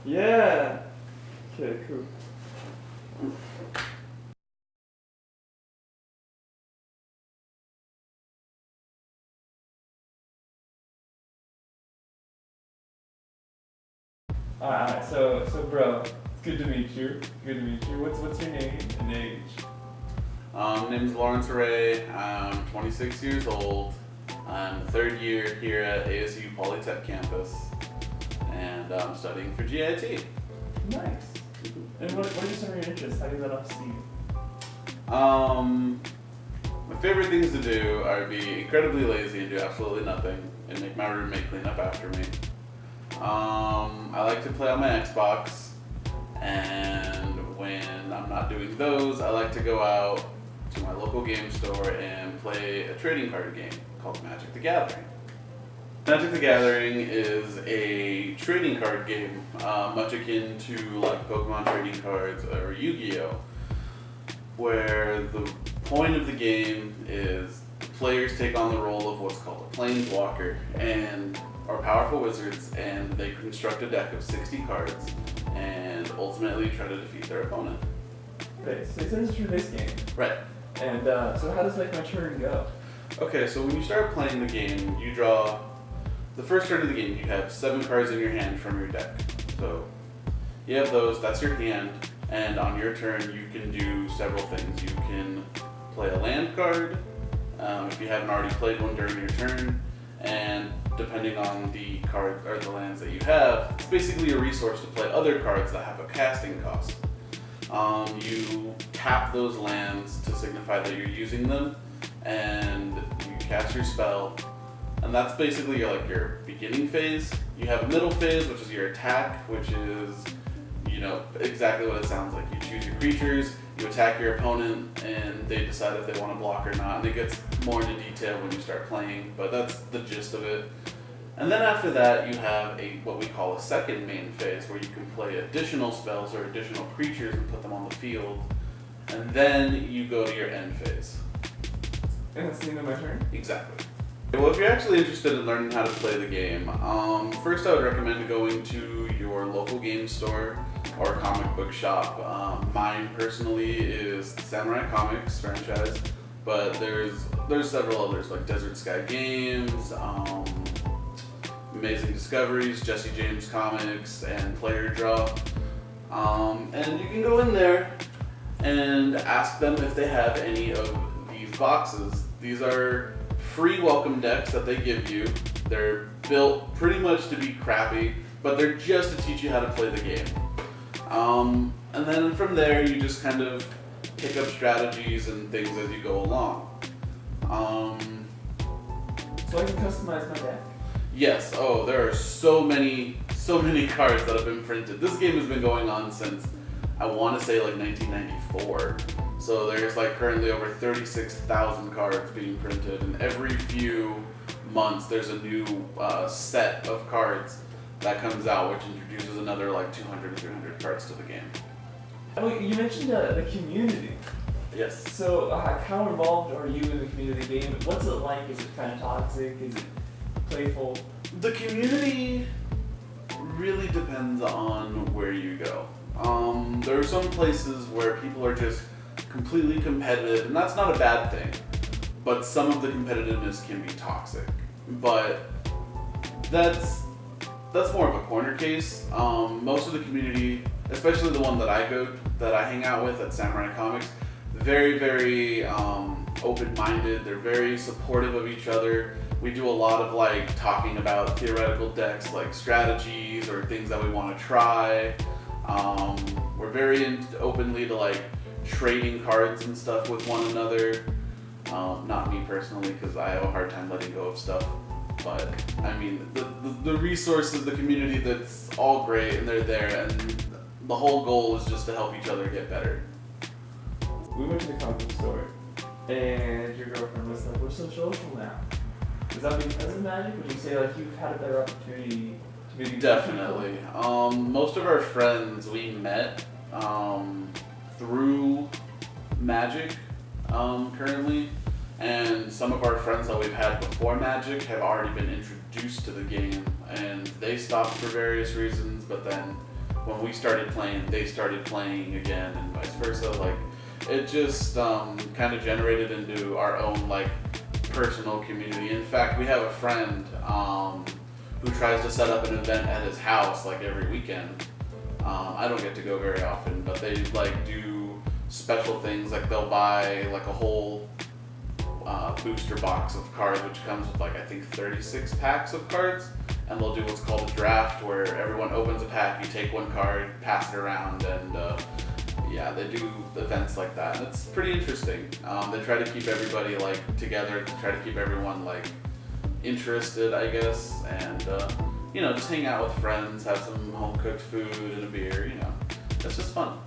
Yeah. Okay, cool. Alright, so bro, it's good to meet you. Good to meet you. What's your name and age? Name's Lawrence Arrey. I'm 26 years old. I'm the third year here at ASU Polytech campus, and I'm studying for GIT. Nice. And what are some of your interests? How do you let off steam? My favorite things to do are to be incredibly lazy and do absolutely nothing, and make my roommate clean up after me. I like to play on my Xbox, and when I'm not doing those, I like to go out to my local game store and play a trading card game called Magic the Gathering. Magic the Gathering is a trading card game, much akin to like Pokemon trading cards or Yu-Gi-Oh, where the point of the game is the players take on the role of what's called a planeswalker and are powerful wizards, and they construct a deck of 60 cards and ultimately try to defeat their opponent. Okay, so it's a turn-based game. Right. And so how does like my turn go? Okay, so when you start playing the game, you draw the first turn of the game. You have 7 cards in your hand from your deck. So you have those. That's your hand. And on your turn, you can do several things. You can play a land card if you haven't already played one during your turn, and depending on the card or the lands that you have, it's basically a resource to play other cards that have a casting cost. You tap those lands to signify that you're using them, and you cast your spell, and that's basically your beginning phase. You have a middle phase, which is your attack, which is exactly what it sounds like. You choose your creatures, you attack your opponent, and they decide if they want to block or not. And it gets more into detail when you start playing, but that's the gist of it. And then after that, you have what we call a second main phase, where you can play additional spells or additional creatures and put them on the field. And then you go to your end phase. And that's the end of my turn? Exactly. Well, if you're actually interested in learning how to play the game, first I would recommend going to your local game store or comic book shop. Mine personally is the Samurai Comics franchise, but there's several others like Desert Sky Games, Amazing Discoveries, Jesse James Comics, and Player Draw. And you can go in there and ask them if they have any of these boxes. These are free welcome decks that they give you. They're built pretty much to be crappy, but they're just to teach you how to play the game. And then from there, you just kind of pick up strategies and things as you go along. So I can customize my deck? Yes. Oh, there are so many cards that have been printed. This game has been going on since, I want to say, like 1994. So there's currently over 36,000 cards being printed, and every few months there's a new set of cards that comes out, which introduces another 200 to 300 cards to the game. Oh, you mentioned the community. Yes. So how involved are you in the community game? What's it like? Is it kind of toxic? Is it playful? The community really depends on where you go. There are some places where people are just completely competitive, and that's not a bad thing, but some of the competitiveness can be toxic. But that's more of a corner case. Most of the community, especially the one that I hang out with at Samurai Comics, very, very open-minded. They're very supportive of each other. We do a lot of talking about theoretical decks, strategies or things that we want to try. We're very openly to trading cards and stuff with one another. Not me personally, because I have a hard time letting go of stuff. But I mean, the resources, the community, that's all great, and they're there, and the whole goal is just to help each other get better. We went to the comic book store, and your girlfriend was like, "We're so social now." Is that because of Magic? Would you say you've had a better opportunity to maybe? Definitely. Most of our friends we met through Magic currently, and some of our friends that we've had before Magic have already been introduced to the game, and they stopped for various reasons, but then when we started playing, they started playing again, and vice versa. Like, it just kind of generated into our own like personal community. In fact, we have a friend who tries to set up an event at his house like every weekend. I don't get to go very often, but they like do special things. Like they'll buy like a whole booster box of cards, which comes with like I think 36 packs of cards, and they'll do what's called a draft, where everyone opens a pack, you take one card, pass it around, and yeah, they do events like that, and it's pretty interesting. They try to keep everybody like together, try to keep everyone like interested, I guess, and you know, just hang out with friends, have some home cooked food and a beer. You know, it's just fun.